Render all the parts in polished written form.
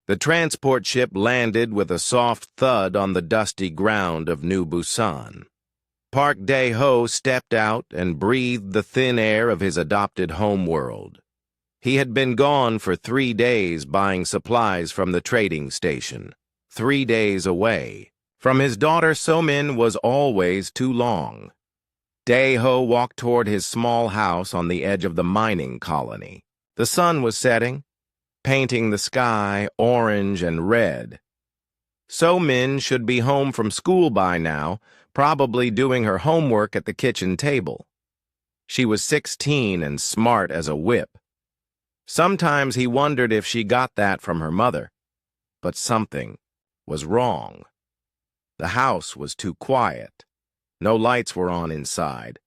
The transport ship landed with a soft thud on the dusty ground of New Busan. Park Dae-ho stepped out and breathed the thin air of his adopted homeworld. He had been gone for 3 days buying supplies from the trading station. 3 days away. From his daughter So-min was always too long. Dae-ho walked toward his small house on the edge of the mining colony. The sun was setting, painting the sky orange and red. So-min should be home from school by now, probably doing her homework at the kitchen table. She was 16 and smart as a whip. Sometimes he wondered if she got that from her mother, but something was wrong. The house was too quiet. No lights were on inside.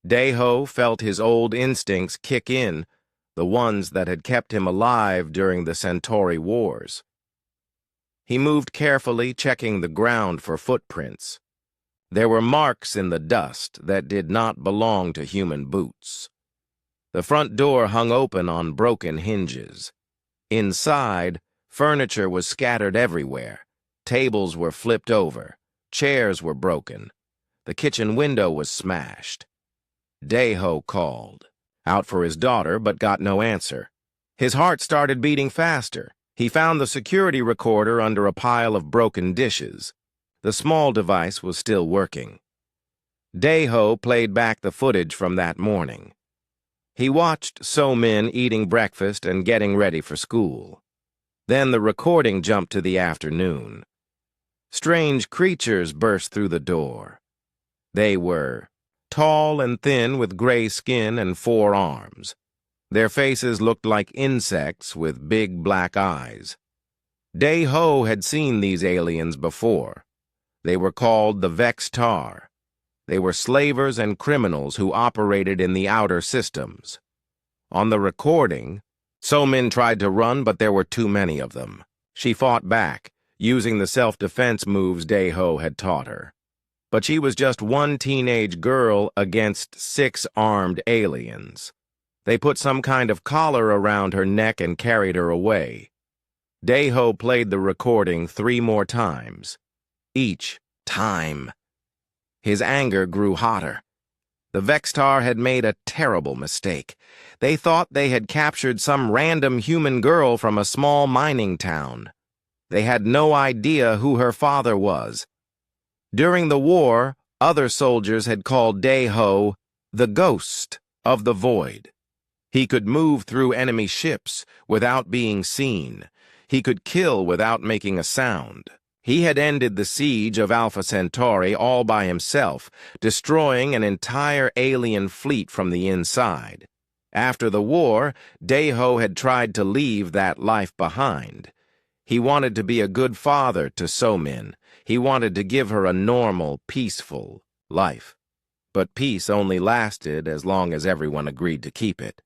Dae-ho felt his old instincts kick in, the ones that had kept him alive during the Centauri Wars. He moved carefully, checking the ground for footprints. There were marks in the dust that did not belong to human boots. The front door hung open on broken hinges. Inside, furniture was scattered everywhere. Tables were flipped over. Chairs were broken. The kitchen window was smashed. Dae-ho called out for his daughter, but got no answer. His heart started beating faster. He found the security recorder under a pile of broken dishes. The small device was still working. Dae-ho played back the footage from that morning. He watched So-min eating breakfast and getting ready for school. Then the recording jumped to the afternoon. Strange creatures burst through the door. They were tall and thin with gray skin and 4 arms. Their faces looked like insects with big black eyes. Dae-ho had seen these aliens before. They were called the Vex-Tar. They were slavers and criminals who operated in the outer systems. On the recording, So-min tried to run, but there were too many of them. She fought back, using the self-defense moves Dae-ho had taught her. But she was just one teenage girl against 6 armed aliens. They put some kind of collar around her neck and carried her away. Dae-ho played the recording 3 more times. Each time, his anger grew hotter. The Vex-Tar had made a terrible mistake. They thought they had captured some random human girl from a small mining town. They had no idea who her father was. During the war, other soldiers had called Dae-ho the Ghost of the Void. He could move through enemy ships without being seen. He could kill without making a sound. He had ended the siege of Alpha Centauri all by himself, destroying an entire alien fleet from the inside. After the war, Dae-ho had tried to leave that life behind. He wanted to be a good father to So-min. He wanted to give her a normal, peaceful life. But peace only lasted as long as everyone agreed to keep it.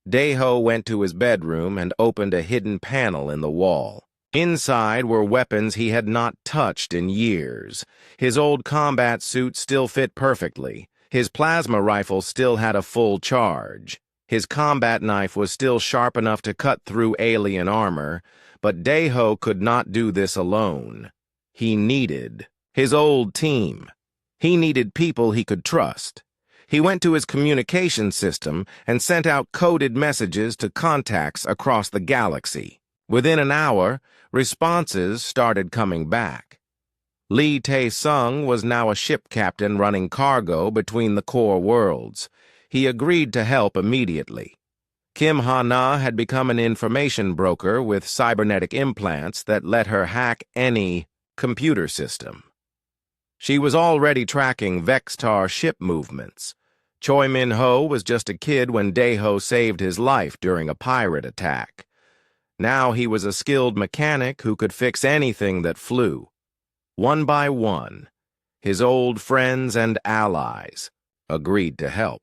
Dae-ho went to his bedroom and opened a hidden panel in the wall. Inside were weapons he had not touched in years. His old combat suit still fit perfectly. His plasma rifle still had a full charge. His combat knife was still sharp enough to cut through alien armor, but Dae-ho could not do this alone. He needed his old team. He needed people he could trust. He went to his communication system and sent out coded messages to contacts across the galaxy. Within an hour, responses started coming back. Lee Tae-sung was now a ship captain running cargo between the core worlds. He agreed to help immediately. Kim Ha-na had become an information broker with cybernetic implants that let her hack any computer system. She was already tracking Vex-Tar ship movements. Choi Min-ho was just a kid when Dae-ho saved his life during a pirate attack. Now he was a skilled mechanic who could fix anything that flew. One by one, his old friends and allies agreed to help.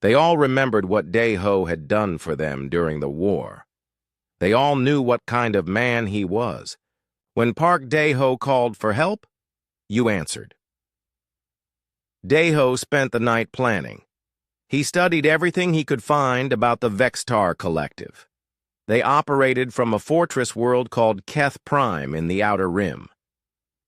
They all remembered what Dae-ho had done for them during the war. They all knew what kind of man he was. When Park Dae-ho called for help, you answered. Dae-ho spent the night planning. He studied everything he could find about the Vex-Tar Collective. They operated from a fortress world called Keth Prime in the Outer Rim.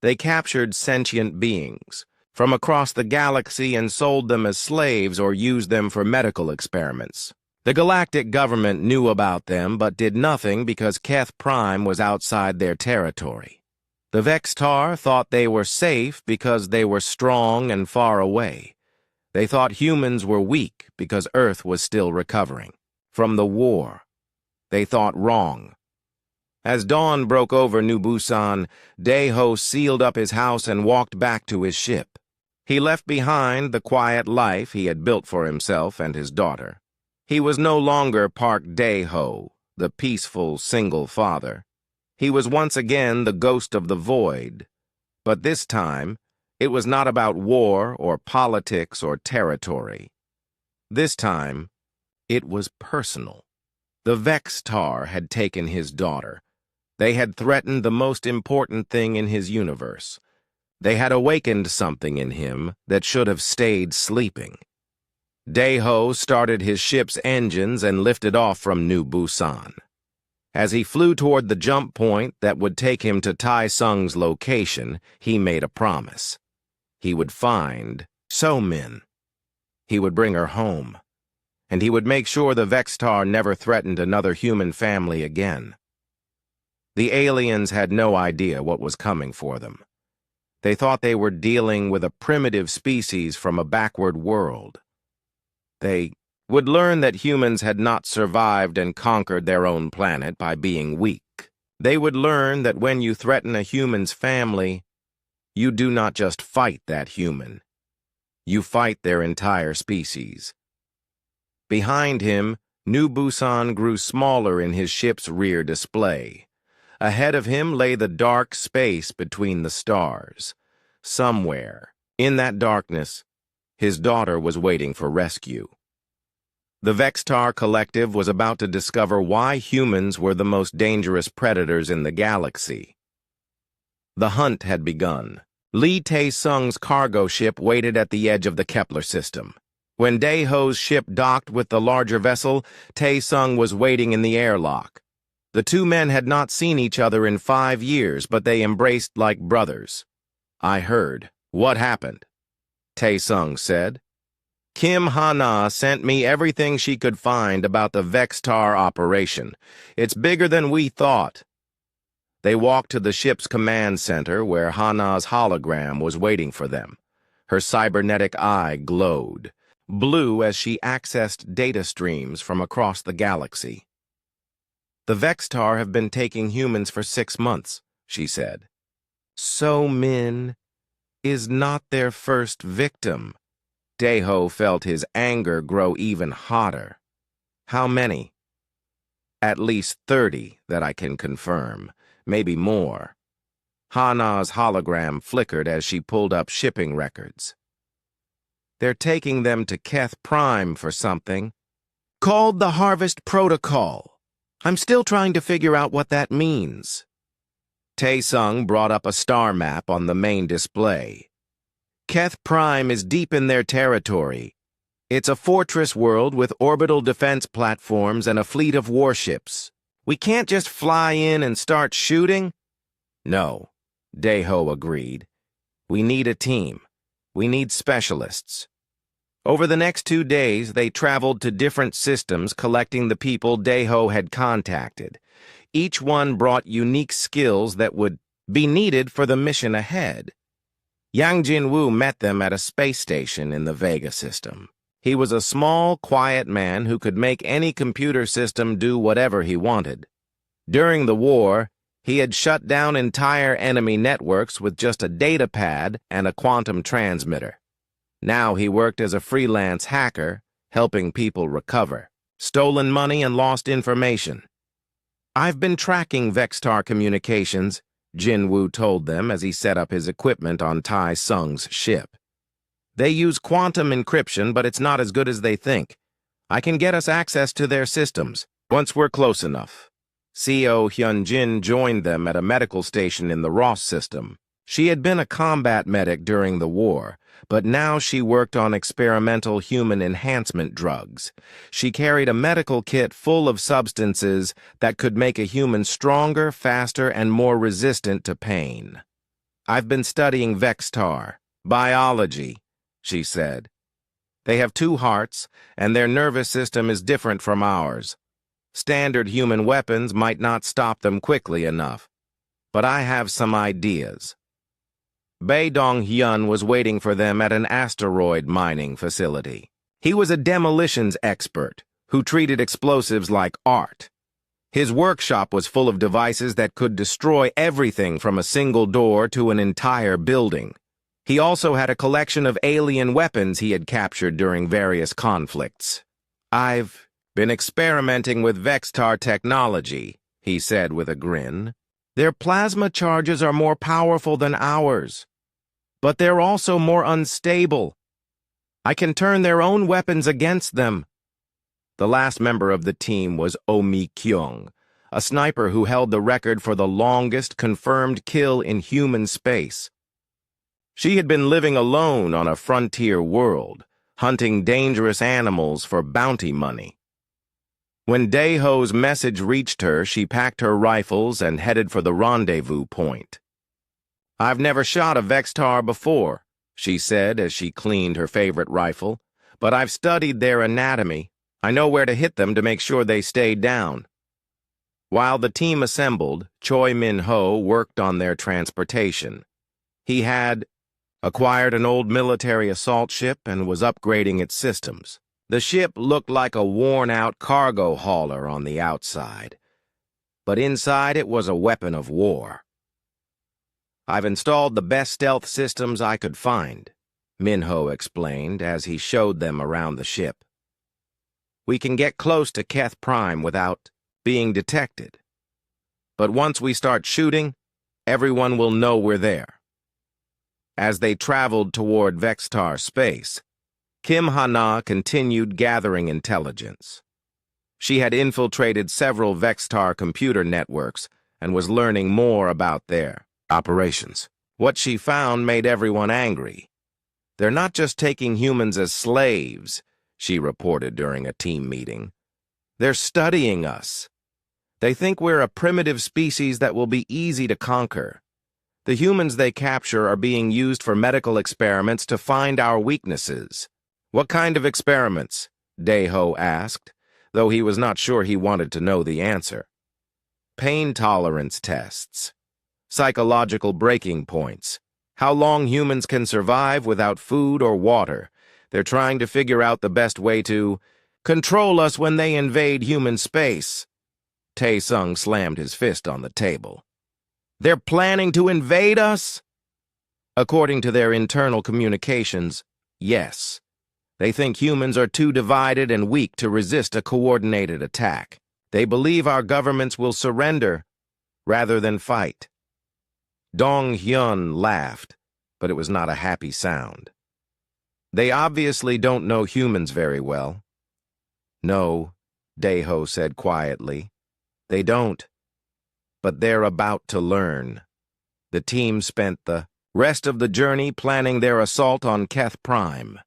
They captured sentient beings from across the galaxy and sold them as slaves or used them for medical experiments. The Galactic government knew about them but did nothing because Keth Prime was outside their territory. The Vextar thought they were safe because they were strong and far away. They thought humans were weak because Earth was still recovering from the war. They thought wrong. As dawn broke over New Busan, Daeho sealed up his house and walked back to his ship. He left behind the quiet life he had built for himself and his daughter. He was no longer Park Daeho, the peaceful single father. He was once again the ghost of the void. But this time, it was not about war or politics or territory. This time, it was personal. The Vextar had taken his daughter. They had threatened the most important thing in his universe. They had awakened something in him that should have stayed sleeping. Daeho started his ship's engines and lifted off from New Busan. As he flew toward the jump point that would take him to Tai Sung's location, he made a promise. He would find So-Min. He would bring her home. And he would make sure the Vextar never threatened another human family again. The aliens had no idea what was coming for them. They thought they were dealing with a primitive species from a backward world. They would learn that humans had not survived and conquered their own planet by being weak. They would learn that when you threaten a human's family, you do not just fight that human. You fight their entire species. Behind him, New Busan grew smaller in his ship's rear display. Ahead of him lay the dark space between the stars. Somewhere, in that darkness, his daughter was waiting for rescue. The Vextar Collective was about to discover why humans were the most dangerous predators in the galaxy. The hunt had begun. Lee Tae-sung's cargo ship waited at the edge of the Kepler system. When Daeho's ship docked with the larger vessel, Tae-sung was waiting in the airlock. The two men had not seen each other in 5 years, but they embraced like brothers. "I heard. What happened?" Tae-sung said. "Kim Ha-na sent me everything she could find about the Vextar operation. It's bigger than we thought." They walked to the ship's command center where Ha-na's hologram was waiting for them. Her cybernetic eye glowed, blue as she accessed data streams from across the galaxy. "The Vextar have been taking humans for 6 months," she said. "So-Min is not their first victim." Daeho felt his anger grow even hotter. "How many?" "At least 30 that I can confirm, maybe more." Ha-na's hologram flickered as she pulled up shipping records. "They're taking them to Keth Prime for something called the Harvest Protocol. I'm still trying to figure out what that means." Tae-sung brought up a star map on the main display. "Keth Prime is deep in their territory. It's a fortress world with orbital defense platforms and a fleet of warships. We can't just fly in and start shooting." "No," Daeho agreed. "We need a team. We need specialists." Over the next 2 days, they traveled to different systems collecting the people Daeho had contacted. Each one brought unique skills that would be needed for the mission ahead. Yang Jin-woo met them at a space station in the Vega system. He was a small, quiet man who could make any computer system do whatever he wanted. During the war, he had shut down entire enemy networks with just a data pad and a quantum transmitter. Now he worked as a freelance hacker, helping people recover stolen money and lost information. "I've been tracking Vextar communications," Jin-woo told them as he set up his equipment on Tai Sung's ship. "They use quantum encryption, but it's not as good as they think. I can get us access to their systems once we're close enough." Seo Hyun-jin joined them at a medical station in the Ross system. She had been a combat medic during the war, but now she worked on experimental human enhancement drugs. She carried a medical kit full of substances that could make a human stronger, faster, and more resistant to pain. "I've been studying Vextar, biology," she said. "They have 2 hearts, and their nervous system is different from ours. Standard human weapons might not stop them quickly enough. But I have some ideas." Bae Dong-hyun was waiting for them at an asteroid mining facility. He was a demolitions expert who treated explosives like art. His workshop was full of devices that could destroy everything from a single door to an entire building. He also had a collection of alien weapons he had captured during various conflicts. "I've been experimenting with Vextar technology," he said with a grin. "Their plasma charges are more powerful than ours, but they're also more unstable. I can turn their own weapons against them." The last member of the team was Oh Mi-kyung, a sniper who held the record for the longest confirmed kill in human space. She had been living alone on a frontier world, hunting dangerous animals for bounty money. When Daeho's message reached her, she packed her rifles and headed for the rendezvous point. "I've never shot a Vextar before," she said as she cleaned her favorite rifle, "but I've studied their anatomy. I know where to hit them to make sure they stay down." While the team assembled, Choi Min-ho worked on their transportation. He had acquired an old military assault ship and was upgrading its systems. The ship looked like a worn-out cargo hauler on the outside, but inside it was a weapon of war. "I've installed the best stealth systems I could find," Min-ho explained as he showed them around the ship. "We can get close to Keth Prime without being detected. But once we start shooting, everyone will know we're there." As they traveled toward Vextar space, Kim Ha-na continued gathering intelligence. She had infiltrated several Vextar computer networks and was learning more about their operations. What she found made everyone angry. "They're not just taking humans as slaves," she reported during a team meeting. "They're studying us. They think we're a primitive species that will be easy to conquer. The humans they capture are being used for medical experiments to find our weaknesses." "What kind of experiments?" Daeho asked, though he was not sure he wanted to know the answer. "Pain tolerance tests, psychological breaking points, how long humans can survive without food or water. They're trying to figure out the best way to control us when they invade human space." Tae-sung slammed his fist on the table. "They're planning to invade us?" "According to their internal communications, yes. They think humans are too divided and weak to resist a coordinated attack. They believe our governments will surrender rather than fight." Dong-hyun laughed, but it was not a happy sound. "They obviously don't know humans very well." "No," Daeho said quietly. "They don't. But they're about to learn." The team spent the rest of the journey planning their assault on Keth Prime.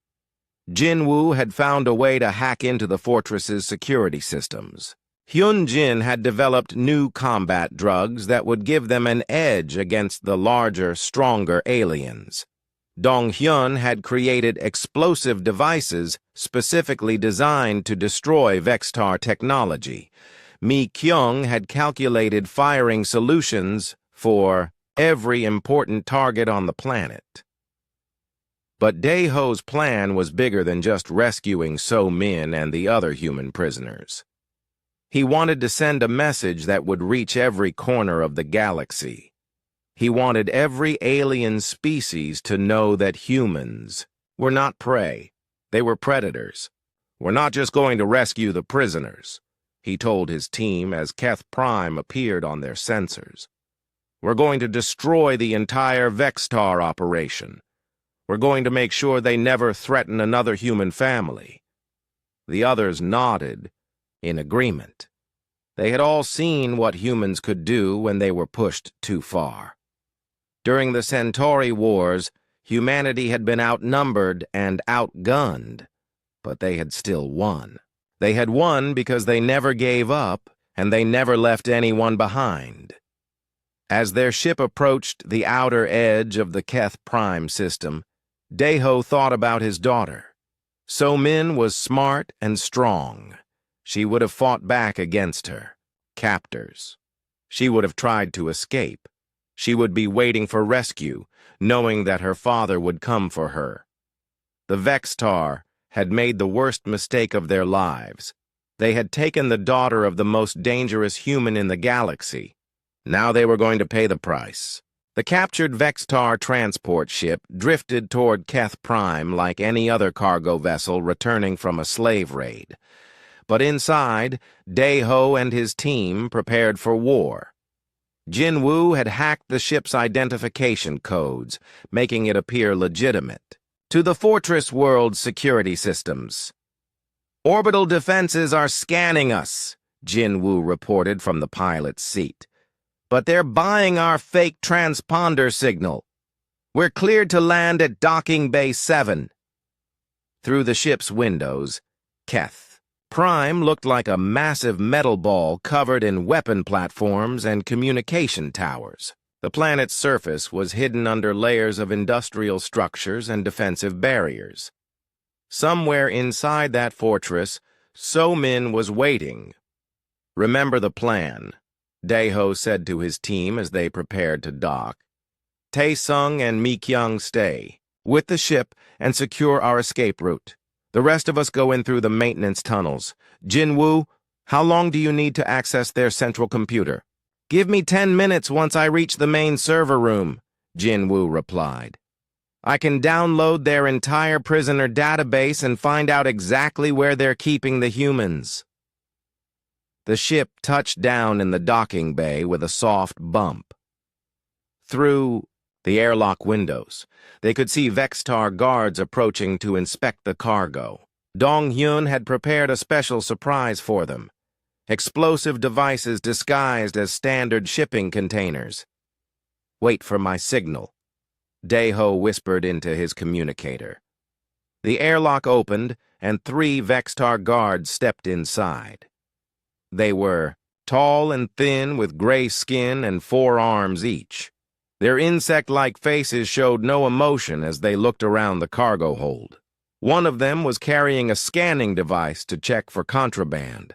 Jin-woo had found a way to hack into the fortress's security systems. Hyun-jin had developed new combat drugs that would give them an edge against the larger, stronger aliens. Dong-hyun had created explosive devices specifically designed to destroy Vextar technology. Mi-kyung had calculated firing solutions for every important target on the planet. But Daeho's plan was bigger than just rescuing So-min and the other human prisoners. He wanted to send a message that would reach every corner of the galaxy. He wanted every alien species to know that humans were not prey, they were predators. "We're not just going to rescue the prisoners," he told his team as Keth Prime appeared on their sensors. "We're going to destroy the entire Vextar operation. We're going to make sure they never threaten another human family." The others nodded in agreement. They had all seen what humans could do when they were pushed too far. During the Centauri Wars, Humanity had been outnumbered and outgunned, but they had still won. They had won because they never gave up, and they never left anyone behind. As their ship approached the outer edge of the Keth Prime system, Daeho thought about his daughter. So-Min was smart and strong. She would have fought back against her captors. She would have tried to escape. She would be waiting for rescue, knowing that her father would come for her. The Vextar had made the worst mistake of their lives. They had taken the daughter of the most dangerous human in the galaxy. Now they were going to pay the price. The captured Vextar transport ship drifted toward Keth Prime like any other cargo vessel returning from a slave raid. But inside, Daeho and his team prepared for war. Jinwoo had hacked the ship's identification codes, making it appear legitimate. To the Fortress World's security systems. "Orbital defenses are scanning us," Jinwoo reported from the pilot's seat. "But they're buying our fake transponder signal. We're cleared to land at Docking Bay 7. Through the ship's windows, Keth Prime looked like a massive metal ball covered in weapon platforms and communication towers. The planet's surface was hidden under layers of industrial structures and defensive barriers. Somewhere inside that fortress, So-Min was waiting. "Remember the plan," Daeho said to his team as they prepared to dock. "Taesung and Mi-kyung stay with the ship and secure our escape route. The rest of us go in through the maintenance tunnels. Jinwoo, how long do you need to access their central computer?" "Give me 10 minutes once I reach the main server room," Jinwoo replied. "I can download their entire prisoner database and find out exactly where they're keeping the humans." The ship touched down in the docking bay with a soft bump. Through the airlock windows, they could see Vextar guards approaching to inspect the cargo. Dong-hyun had prepared a special surprise for them. Explosive devices disguised as standard shipping containers. "Wait for my signal," Daeho whispered into his communicator. The airlock opened, and 3 Vextar guards stepped inside. They were tall and thin with gray skin and 4 arms each. Their insect-like faces showed no emotion as they looked around the cargo hold. One of them was carrying a scanning device to check for contraband.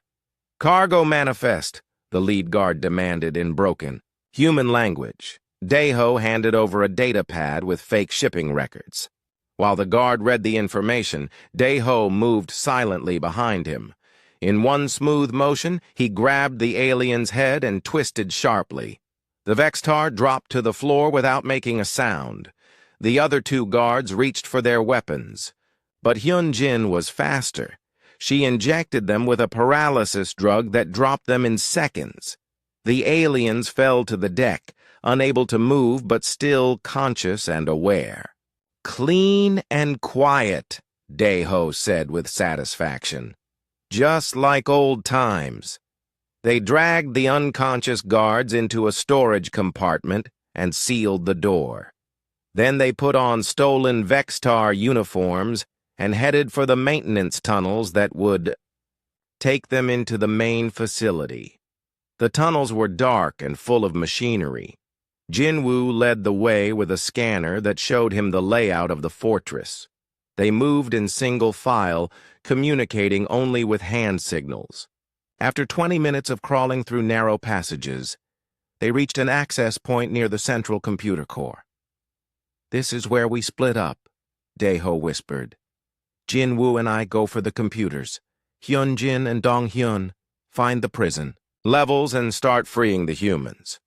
"Cargo manifest," the lead guard demanded in broken human language. Daeho handed over a data pad with fake shipping records. While the guard read the information, Daeho moved silently behind him. In one smooth motion, he grabbed the alien's head and twisted sharply. The Vextar dropped to the floor without making a sound. The other 2 guards reached for their weapons. But Hyun-jin was faster. She injected them with a paralysis drug that dropped them in seconds. The aliens fell to the deck, unable to move but still conscious and aware. "Clean and quiet," Daeho said with satisfaction. "Just like old times." They dragged the unconscious guards into a storage compartment and sealed the door. Then they put on stolen Vextar uniforms and headed for the maintenance tunnels that would take them into the main facility. The tunnels were dark and full of machinery. Jinwoo led the way with a scanner that showed him the layout of the fortress. They moved in single file, communicating only with hand signals. After 20 minutes of crawling through narrow passages, they reached an access point near the central computer core. "This is where we split up," Daeho whispered. "Jinwoo and I go for the computers. Hyun-jin and Dong-hyun find the prison levels and start freeing the humans.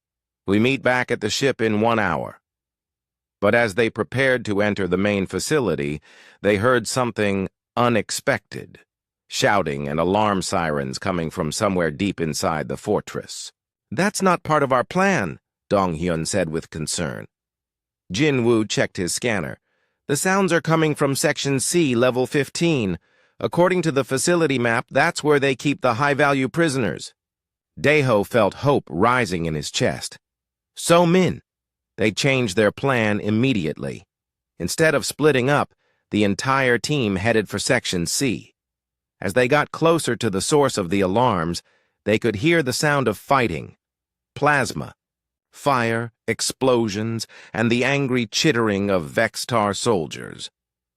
We meet back at the ship in 1 hour." But as they prepared to enter the main facility, they heard something unexpected. Shouting and alarm sirens coming from somewhere deep inside the fortress. "That's not part of our plan," Dong-hyun said with concern. Jinwoo checked his scanner. "The sounds are coming from Section C, Level 15. According to the facility map, that's where they keep the high-value prisoners." Daeho felt hope rising in his chest. So-Min. They changed their plan immediately. Instead of splitting up, the entire team headed for Section C. As they got closer to the source of the alarms, they could hear the sound of fighting, plasma, fire, explosions, and the angry chittering of Vextar soldiers.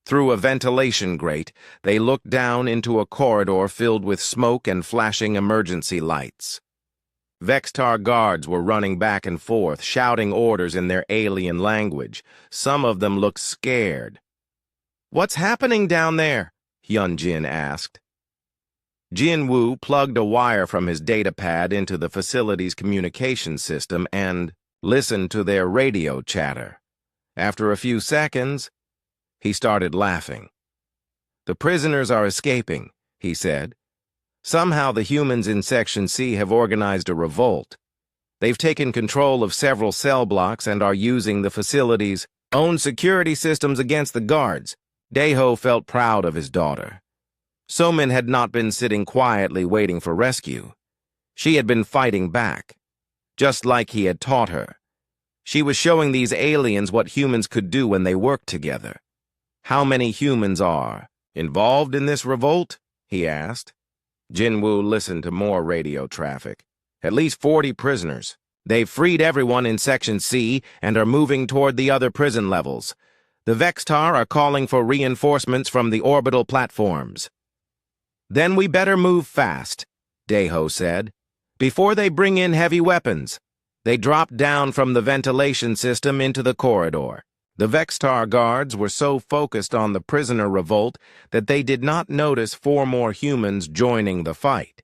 Through a ventilation grate, they looked down into a corridor filled with smoke and flashing emergency lights. Vextar guards were running back and forth, shouting orders in their alien language. Some of them looked scared. "What's happening down there?" Hyunjin asked. Jinwoo plugged a wire from his datapad into the facility's communication system and listened to their radio chatter. After a few seconds, he started laughing. "The prisoners are escaping," he said. "Somehow the humans in Section C have organized a revolt. They've taken control of several cell blocks and are using the facility's own security systems against the guards." Daeho felt proud of his daughter. Somin had not been sitting quietly waiting for rescue. She had been fighting back, just like he had taught her. She was showing these aliens what humans could do when they worked together. "How many humans are involved in this revolt?" he asked. Jinwoo listened to more radio traffic. "At least 40 prisoners. They've freed everyone in Section C and are moving toward the other prison levels. The Vextar are calling for reinforcements from the orbital platforms." "Then we better move fast," Daeho said, "before they bring in heavy weapons." They dropped down from the ventilation system into the corridor. The Vextar guards were so focused on the prisoner revolt that they did not notice 4 more humans joining the fight.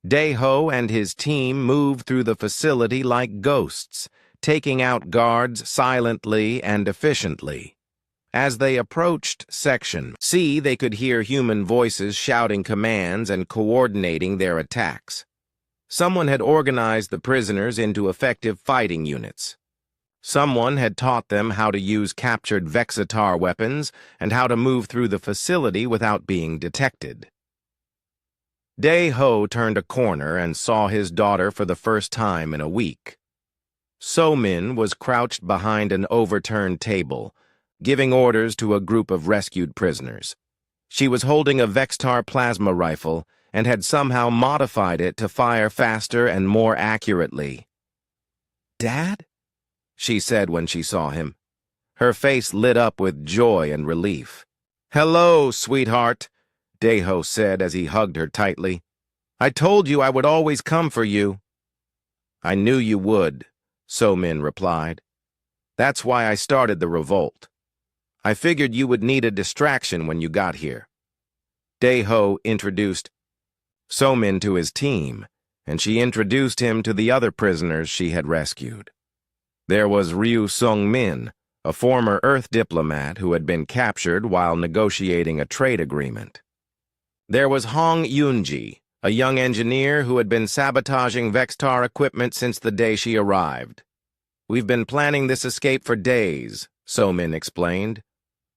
Daeho and his team moved through the facility like ghosts, taking out guards silently and efficiently. As they approached Section C, they could hear human voices shouting commands and coordinating their attacks. Someone had organized the prisoners into effective fighting units. Someone had taught them how to use captured Vexitar weapons and how to move through the facility without being detected. Daeho turned a corner and saw his daughter for the first time in a week. Somin was crouched behind an overturned table, giving orders to a group of rescued prisoners. She was holding a Vextar plasma rifle and had somehow modified it to fire faster and more accurately. "Dad?" she said when she saw him. Her face lit up with joy and relief. "Hello, sweetheart," Daeho said as he hugged her tightly. "I told you I would always come for you." "I knew you would," Somin replied. "That's why I started the revolt. I figured you would need a distraction when you got here." Daeho introduced Somin to his team, and she introduced him to the other prisoners she had rescued. There was Ryu Sung-min, a former Earth diplomat who had been captured while negotiating a trade agreement. There was Hong Yoonji, a young engineer who had been sabotaging Vextar equipment since the day she arrived. "We've been planning this escape for days," Somin explained.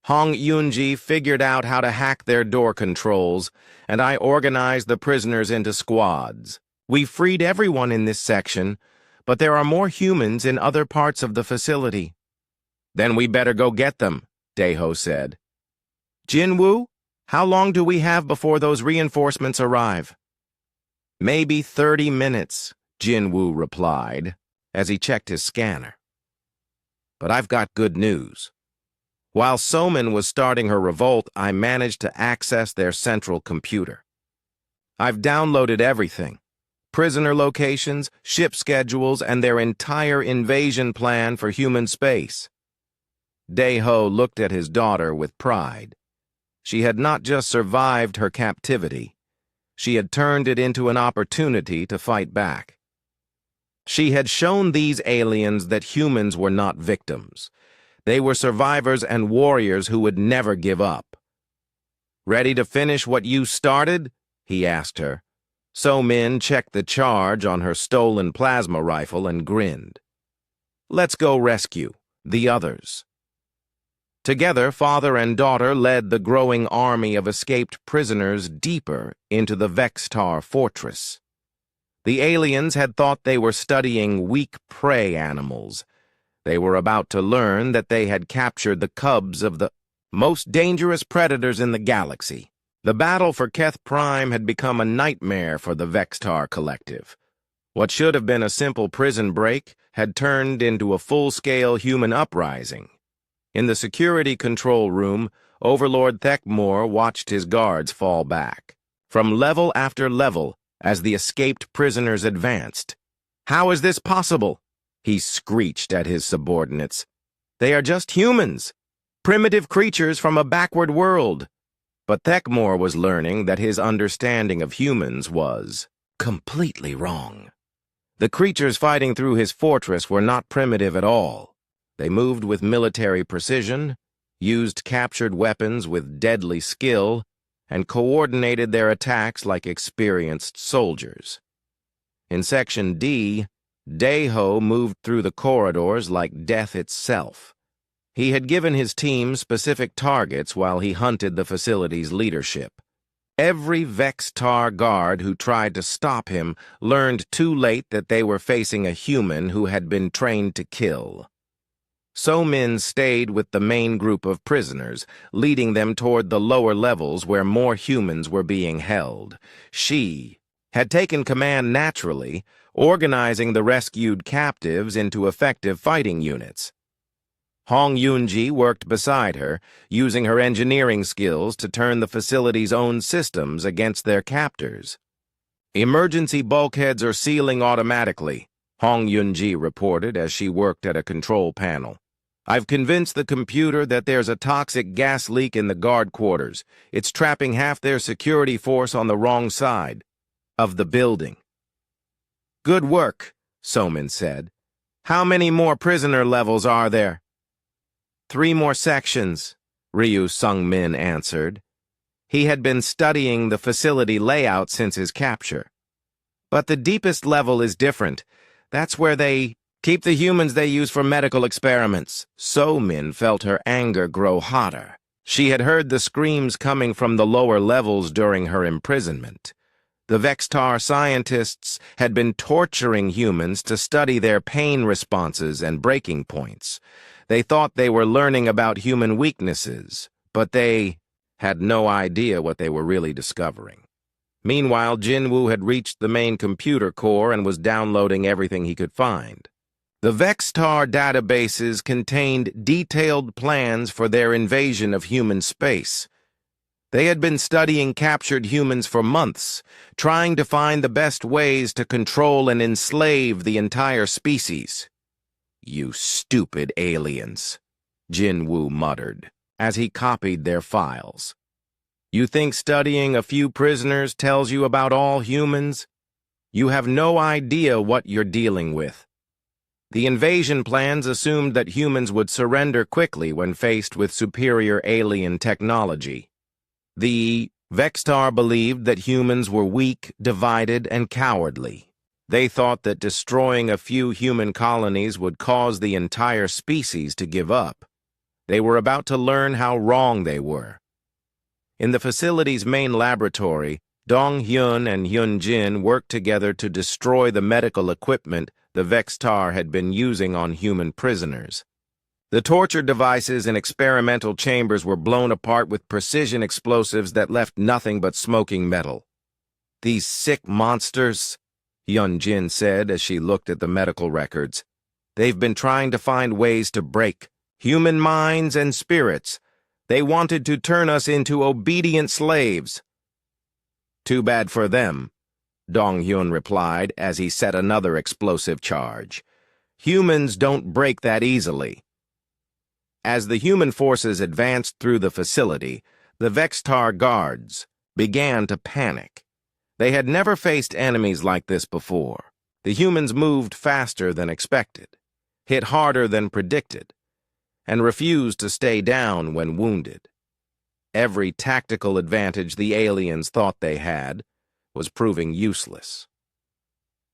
"Hong Yoonji figured out how to hack their door controls, and I organized the prisoners into squads. We freed everyone in this section, but there are more humans in other parts of the facility." "Then we better go get them," Daeho said. "Jinwoo, how long do we have before those reinforcements arrive?" "Maybe 30 minutes, Jinwoo replied, as he checked his scanner. "But I've got good news. While Somin was starting her revolt, I managed to access their central computer. I've downloaded everything: prisoner locations, ship schedules, and their entire invasion plan for human space." Daeho looked at his daughter with pride. She had not just survived her captivity, she had turned it into an opportunity to fight back. She had shown these aliens that humans were not victims. They were survivors and warriors who would never give up. "Ready to finish what you started?" he asked her. Somin checked the charge on her stolen plasma rifle and grinned. "Let's go rescue the others." Together, father and daughter led the growing army of escaped prisoners deeper into the Vextar fortress. The aliens had thought they were studying weak prey animals, They were about to learn that they had captured the cubs of the most dangerous predators in the galaxy. The battle for Keth Prime had become a nightmare for the Vextar Collective. What should have been a simple prison break had turned into a full-scale human uprising. In the security control room, Overlord Thekmor watched his guards fall back, from level after level, as the escaped prisoners advanced. "How is this possible?" he screeched at his subordinates. "They are just humans, primitive creatures from a backward world." But Thekmor was learning that his understanding of humans was completely wrong. The creatures fighting through his fortress were not primitive at all. They moved with military precision, used captured weapons with deadly skill, and coordinated their attacks like experienced soldiers. In Section D, Daeho moved through the corridors like death itself. He had given his team specific targets while he hunted the facility's leadership. Every Vextar guard who tried to stop him learned too late that they were facing a human who had been trained to kill. So Min stayed with the main group of prisoners, leading them toward the lower levels where more humans were being held. She had taken command naturally, organizing the rescued captives into effective fighting units. Hong Yunji worked beside her, using her engineering skills to turn the facility's own systems against their captors. "Emergency bulkheads are sealing automatically," Hong Yunji reported as she worked at a control panel. "I've convinced the computer that there's a toxic gas leak in the guard quarters. It's trapping half their security force on the wrong side of the building." "Good work," Somin said. "How many more prisoner levels are there?" "3 more sections," Ryu Sung-min answered. He had been studying the facility layout since his capture. "But the deepest level is different. That's where they keep the humans they use for medical experiments." So-min felt her anger grow hotter. She had heard the screams coming from the lower levels during her imprisonment. The Vextar scientists had been torturing humans to study their pain responses and breaking points. They thought they were learning about human weaknesses, but they had no idea what they were really discovering. Meanwhile, Jinwoo had reached the main computer core and was downloading everything he could find. The Vextar databases contained detailed plans for their invasion of human space. They had been studying captured humans for months, trying to find the best ways to control and enslave the entire species. "You stupid aliens," Jinwoo muttered, as he copied their files. "You think studying a few prisoners tells you about all humans? You have no idea what you're dealing with. The invasion plans assumed that humans would surrender quickly when faced with superior alien technology. The Vextar believed that humans were weak, divided, and cowardly. They thought that destroying a few human colonies would cause the entire species to give up. They were about to learn how wrong they were. In the facility's main laboratory, Dong Hyun and Hyun Jin worked together to destroy the medical equipment the Vextar had been using on human prisoners. The torture devices and experimental chambers were blown apart with precision explosives that left nothing but smoking metal. "These sick monsters," Hyun Jin said as she looked at the medical records. "They've been trying to find ways to break human minds and spirits. They wanted to turn us into obedient slaves." "Too bad for them," Dong Hyun replied as he set another explosive charge. "Humans don't break that easily." As the human forces advanced through the facility, the Vextar guards began to panic. They had never faced enemies like this before. The humans moved faster than expected, hit harder than predicted, and refused to stay down when wounded. Every tactical advantage the aliens thought they had was proving useless.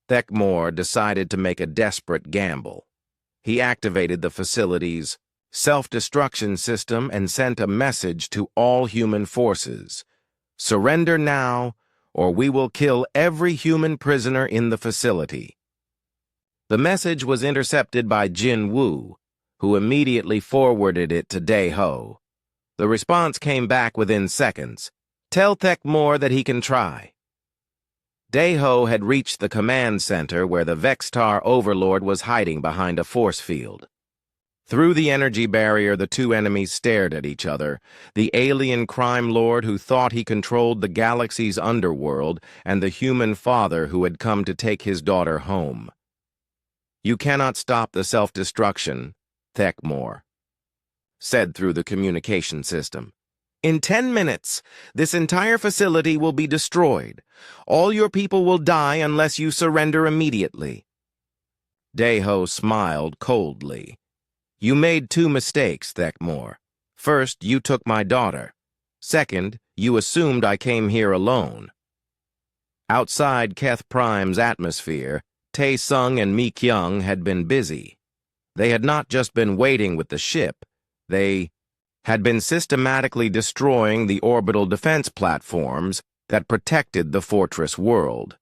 Thekmor decided to make a desperate gamble. He activated the facility's self-destruction system and sent a message to all human forces. "Surrender now, or we will kill every human prisoner in the facility." The message was intercepted by Jinwoo, who immediately forwarded it to Dae-ho. The response came back within seconds. Tell Thekmor that he can try. Dae-ho had reached the command center where the Vextar overlord was hiding behind a force field. Through the energy barrier, the two enemies stared at each other, the alien crime lord who thought he controlled the galaxy's underworld and the human father who had come to take his daughter home. You cannot stop the self-destruction, Thekmor said through the communication system. In 10 minutes, this entire facility will be destroyed. All your people will die unless you surrender immediately. Dae-ho smiled coldly. You made two mistakes, Thekmor. First, you took my daughter. Second, you assumed I came here alone. Outside Keth Prime's atmosphere, Tae-sung and Mi-kyung had been busy. They had not just been waiting with the ship, they had been systematically destroying the orbital defense platforms that protected the fortress world.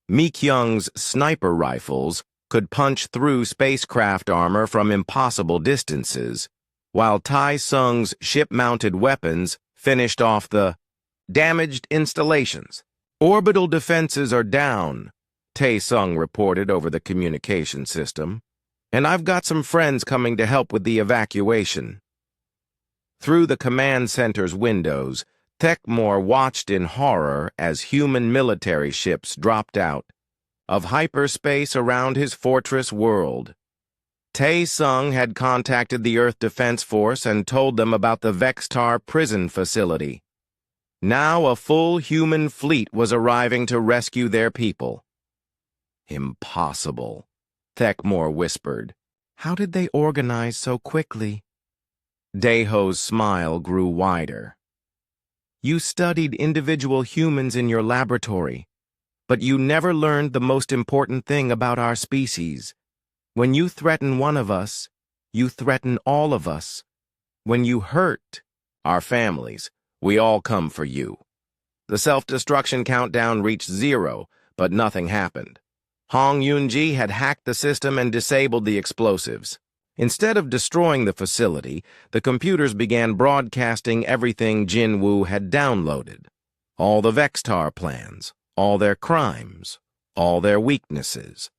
Mi-kyung's sniper rifles could punch through spacecraft armor from impossible distances, while Tae-sung's ship-mounted weapons finished off the damaged installations. Orbital defenses are down, Tae-sung reported over the communication system, and I've got some friends coming to help with the evacuation. Through the command center's windows, Thekmor watched in horror as human military ships dropped out of hyperspace around his fortress world. Tae-sung had contacted the Earth Defense Force and told them about the Vextar prison facility. Now a full human fleet was arriving to rescue their people. Impossible, Thekmor whispered. How did they organize so quickly? Dae-ho's smile grew wider. You studied individual humans in your laboratory, but you never learned the most important thing about our species. When you threaten one of us, you threaten all of us. When you hurt our families, we all come for you. The self-destruction countdown reached 0, but nothing happened. Hong Yunji had hacked the system and disabled the explosives. Instead of destroying the facility, the computers began broadcasting everything Jinwoo had downloaded. All the Vextar plans, all their crimes, all their weaknesses.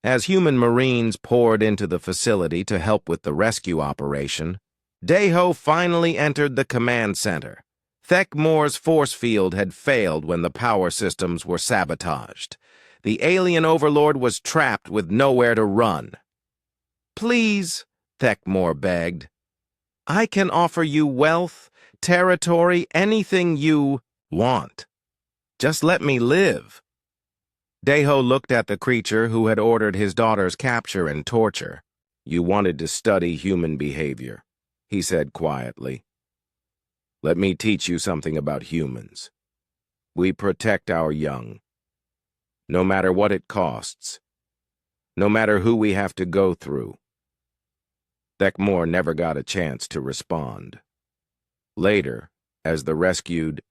As human Marines poured into the facility to help with the rescue operation, Dae-ho finally entered the command center. Thekmor's force field had failed when the power systems were sabotaged. The alien overlord was trapped with nowhere to run. Please, Thekmor begged. I can offer you wealth, territory, anything you want. Just let me live. Dae-ho looked at the creature who had ordered his daughter's capture and torture. You wanted to study human behavior, he said quietly. Let me teach you something about humans. We protect our young. No matter what it costs. No matter who we have to go through. Thekmor never got a chance to respond. Later, as the rescued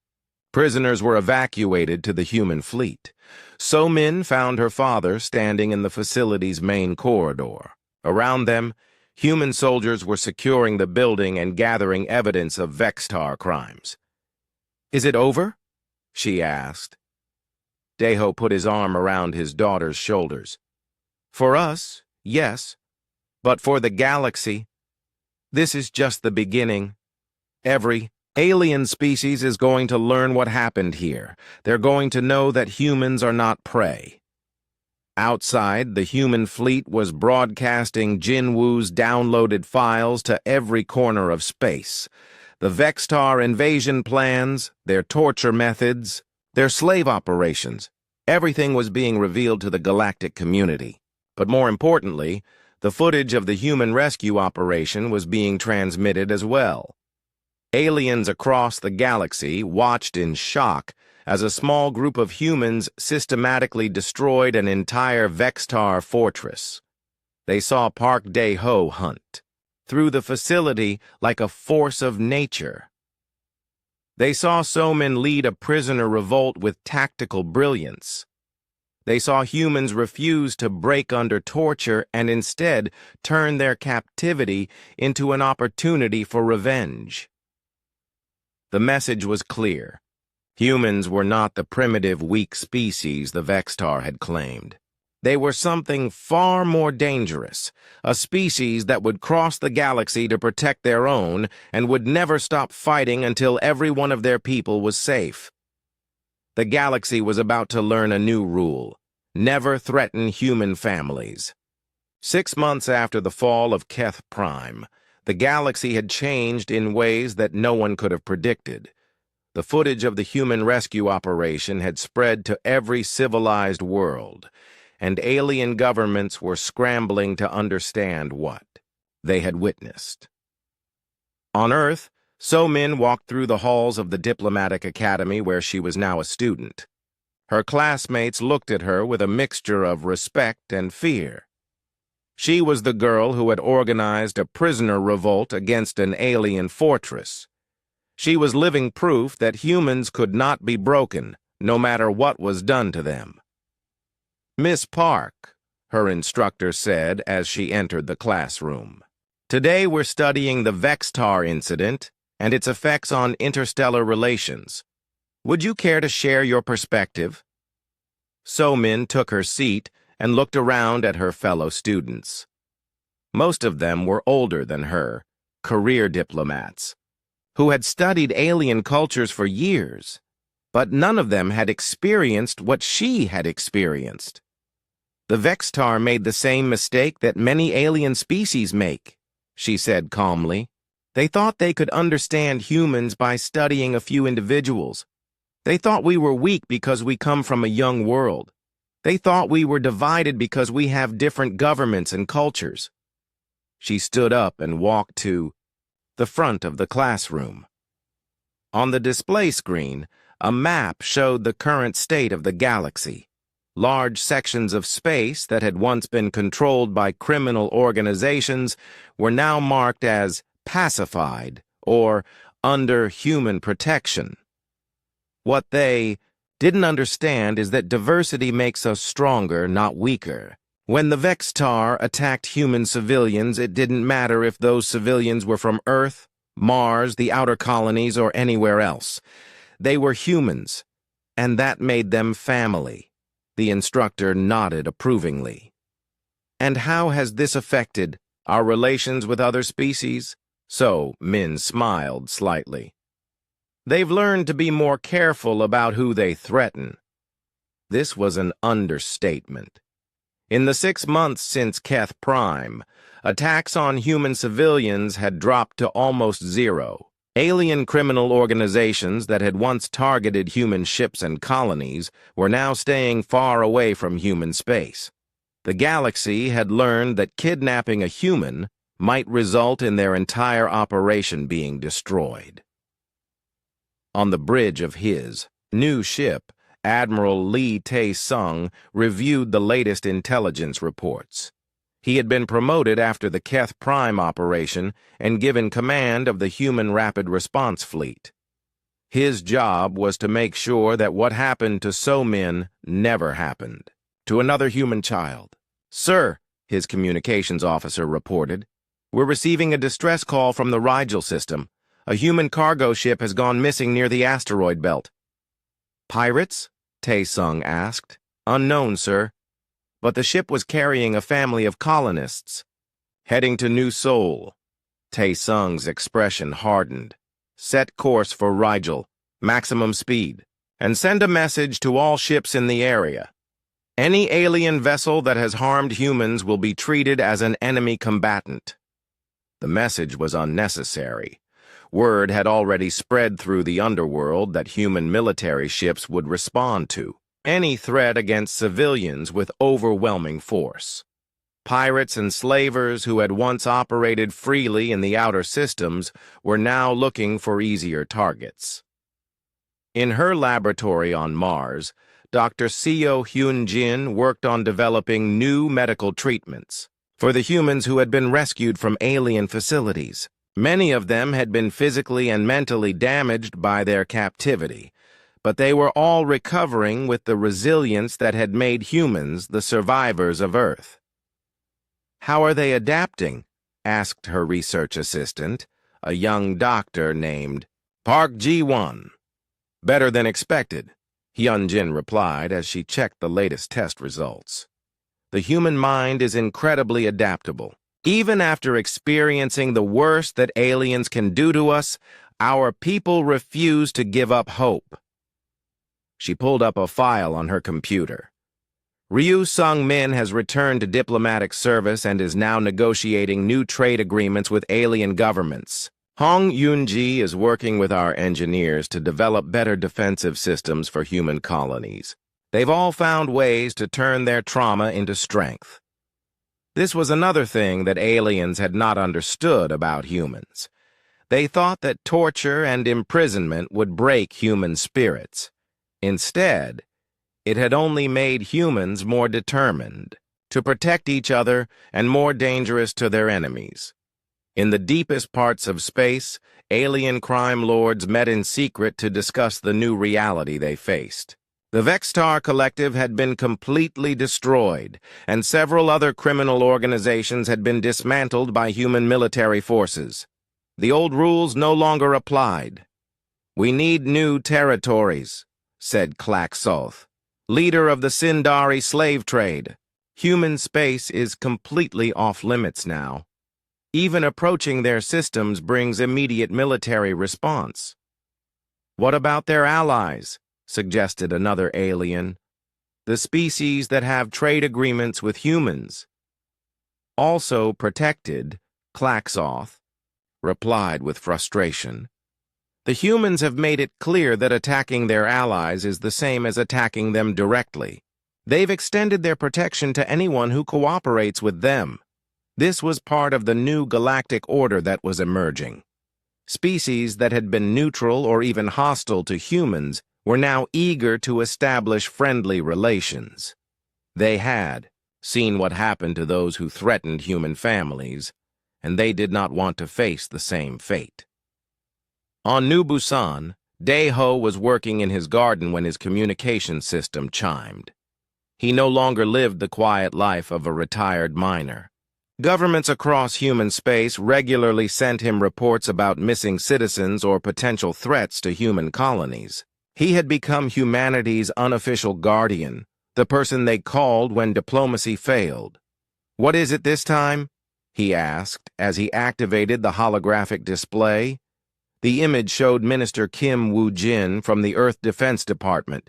prisoners were evacuated to the human fleet, So-min found her father standing in the facility's main corridor. Around them, human soldiers were securing the building and gathering evidence of Vextar crimes. Is it over? She asked. Dae-ho put his arm around his daughter's shoulders. For us, yes. But for the galaxy, this is just the beginning. Every alien species is going to learn what happened here. They're going to know that humans are not prey. Outside, the human fleet was broadcasting Jinwoo's downloaded files to every corner of space. The Vextar invasion plans, their torture methods, their slave operations, everything was being revealed to the galactic community. But more importantly, the footage of the human rescue operation was being transmitted as well. Aliens across the galaxy watched in shock as a small group of humans systematically destroyed an entire Vextar fortress. They saw Park Dae-ho hunt through the facility like a force of nature. They saw So-min lead a prisoner revolt with tactical brilliance. They saw humans refuse to break under torture and instead turn their captivity into an opportunity for revenge. The message was clear. Humans were not the primitive, weak species the Vextar had claimed. They were something far more dangerous, a species that would cross the galaxy to protect their own and would never stop fighting until every one of their people was safe. The galaxy was about to learn a new rule: never threaten human families. 6 months after the fall of Keth Prime, the galaxy had changed in ways that no one could have predicted. The footage of the human rescue operation had spread to every civilized world, and alien governments were scrambling to understand what they had witnessed. On Earth, So-Min walked through the halls of the diplomatic academy where she was now a student. Her classmates looked at her with a mixture of respect and fear. She was the girl who had organized a prisoner revolt against an alien fortress. She was living proof that humans could not be broken, no matter what was done to them. "Miss Park," her instructor said as she entered the classroom. "Today we're studying the Vextar incident and its effects on interstellar relations. Would you care to share your perspective?" So-Min took her seat and looked around at her fellow students. Most of them were older than her, career diplomats, who had studied alien cultures for years, but none of them had experienced what she had experienced. "The Vextar made the same mistake that many alien species make," she said calmly. "They thought they could understand humans by studying a few individuals. They thought we were weak because we come from a young world. They thought we were divided because we have different governments and cultures." She stood up and walked to the front of the classroom. On the display screen, a map showed the current state of the galaxy. Large sections of space that had once been controlled by criminal organizations were now marked as pacified or under human protection. What they didn't understand is that diversity makes us stronger, not weaker. When the Vextar attacked human civilians, it didn't matter if those civilians were from Earth, Mars, the outer colonies, or anywhere else. They were humans, and that made them family. The instructor nodded approvingly. "And how has this affected our relations with other species?" So-Min smiled slightly. "They've learned to be more careful about who they threaten." This was an understatement. In the 6 months since Keth Prime, attacks on human civilians had dropped to almost zero. Alien criminal organizations that had once targeted human ships and colonies were now staying far away from human space. The galaxy had learned that kidnapping a human might result in their entire operation being destroyed. On the bridge of his new ship, Admiral Lee Tae-sung reviewed the latest intelligence reports. He had been promoted after the Keth Prime operation and given command of the Human Rapid Response Fleet. His job was to make sure that what happened to So-Min never happened to another human child. "Sir," his communications officer reported, "we're receiving a distress call from the Rigel system. A human cargo ship has gone missing near the asteroid belt." "Pirates?" Tae-sung asked. "Unknown, sir. But the ship was carrying a family of colonists. Heading to New Seoul." Tae-sung's expression hardened. "Set course for Rigel, maximum speed, and send a message to all ships in the area. Any alien vessel that has harmed humans will be treated as an enemy combatant." The message was unnecessary. Word had already spread through the underworld that human military ships would respond to any threat against civilians with overwhelming force. Pirates and slavers who had once operated freely in the outer systems were now looking for easier targets. In her laboratory on Mars, Dr. Seo Hyun-jin worked on developing new medical treatments for the humans who had been rescued from alien facilities. Many of them had been physically and mentally damaged by their captivity, but they were all recovering with the resilience that had made humans the survivors of Earth. "How are they adapting?" asked her research assistant, a young doctor named Park Ji-won. "Better than expected," Hyun-jin replied as she checked the latest test results. "The human mind is incredibly adaptable. Even after experiencing the worst that aliens can do to us, our people refuse to give up hope." She pulled up a file on her computer. Ryu Sung-min has returned to diplomatic service and is now negotiating new trade agreements with alien governments. Hong Yoon-ji is working with our engineers to develop better defensive systems for human colonies. They've all found ways to turn their trauma into strength. This was another thing that aliens had not understood about humans. They thought that torture and imprisonment would break human spirits. Instead, it had only made humans more determined to protect each other and more dangerous to their enemies. In the deepest parts of space, alien crime lords met in secret to discuss the new reality they faced. The Vextar Collective had been completely destroyed, and several other criminal organizations had been dismantled by human military forces. The old rules no longer applied. "We need new territories," said Klak-Soth, leader of the Sindari slave trade. "Human space is completely off-limits now. Even approaching their systems brings immediate military response." "What about their allies?" suggested another alien. "The species that have trade agreements with humans." "Also protected," Klak-Soth replied with frustration. "The humans have made it clear that attacking their allies is the same as attacking them directly. They've extended their protection to anyone who cooperates with them. This was part of the new galactic order that was emerging. Species that had been neutral or even hostile to humans were now eager to establish friendly relations. They had seen what happened to those who threatened human families, and they did not want to face the same fate. On New Busan, Dae-ho was working in his garden when his communication system chimed. He no longer lived the quiet life of a retired miner. Governments across human space regularly sent him reports about missing citizens or potential threats to human colonies. He had become humanity's unofficial guardian, the person they called when diplomacy failed. "What is it this time?" he asked as he activated the holographic display. The image showed Minister Kim Woo-jin from the Earth Defense Department.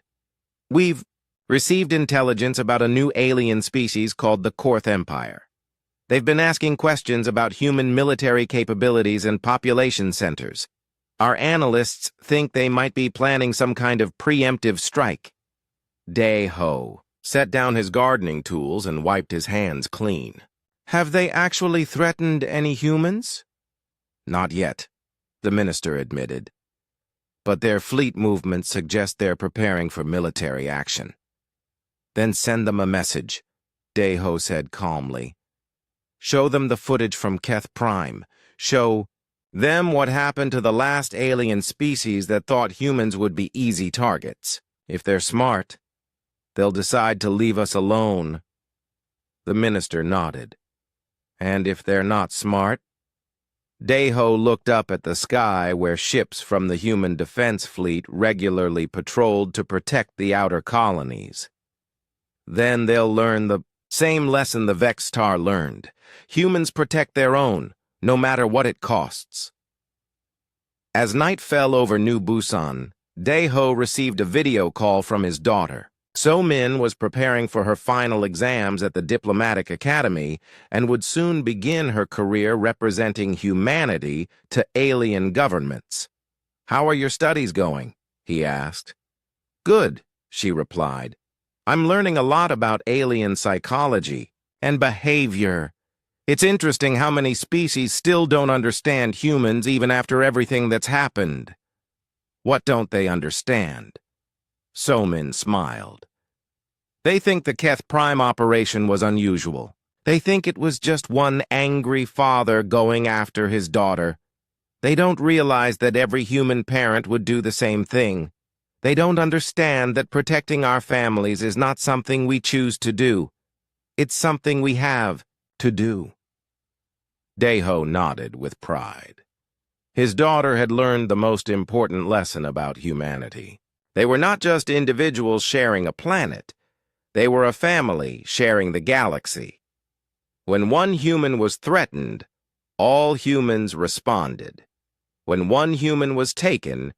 "We've received intelligence about a new alien species called the Korth Empire. They've been asking questions about human military capabilities and population centers. Our analysts think they might be planning some kind of preemptive strike." Dae-ho set down his gardening tools and wiped his hands clean. "Have they actually threatened any humans?" "Not yet," the minister admitted. "But their fleet movements suggest they're preparing for military action." "Then send them a message," Dae-ho said calmly. "Show them the footage from Keth Prime. Show them what happened to the last alien species that thought humans would be easy targets. If they're smart, they'll decide to leave us alone." The minister nodded. "And if they're not smart?" Dae-ho looked up at the sky where ships from the human defense fleet regularly patrolled to protect the outer colonies. "Then they'll learn the same lesson the Vextar learned. Humans protect their own, no matter what it costs." As night fell over New Busan, Dae-ho received a video call from his daughter. So-min was preparing for her final exams at the Diplomatic Academy and would soon begin her career representing humanity to alien governments. "How are your studies going?" he asked. "Good," she replied. "I'm learning a lot about alien psychology and behavior. It's interesting how many species still don't understand humans even after everything that's happened." "What don't they understand?" So-min smiled. "They think the Keth Prime operation was unusual. They think it was just one angry father going after his daughter. They don't realize that every human parent would do the same thing. They don't understand that protecting our families is not something we choose to do. It's something we have to do. Deho nodded with pride. His daughter had learned the most important lesson about humanity. They were not just individuals sharing a planet. They were a family sharing the galaxy. When one human was threatened, all humans responded. When one human was taken,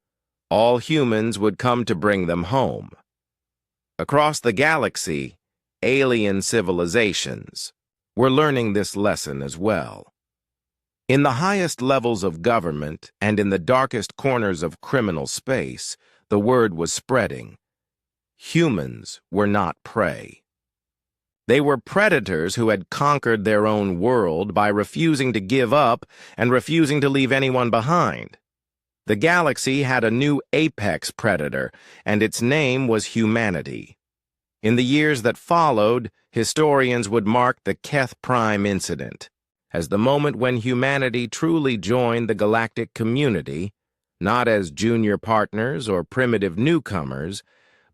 all humans would come to bring them home. Across the galaxy, alien civilizations were learning this lesson as well. In the highest levels of government and in the darkest corners of criminal space, the word was spreading. Humans were not prey. They were predators who had conquered their own world by refusing to give up and refusing to leave anyone behind. The galaxy had a new apex predator, and its name was humanity. In the years that followed, historians would mark the Keth Prime incident as the moment when humanity truly joined the galactic community, not as junior partners or primitive newcomers,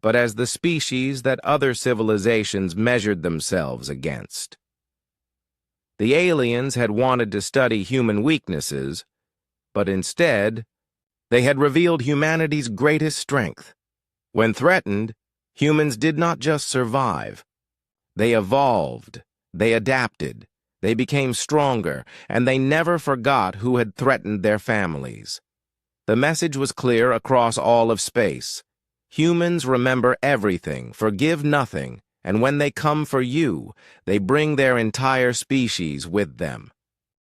but as the species that other civilizations measured themselves against. The aliens had wanted to study human weaknesses, but instead, they had revealed humanity's greatest strength. When threatened, humans did not just survive. They evolved, they adapted, they became stronger, and they never forgot who had threatened their families. The message was clear across all of space. Humans remember everything, forgive nothing, and when they come for you, they bring their entire species with them.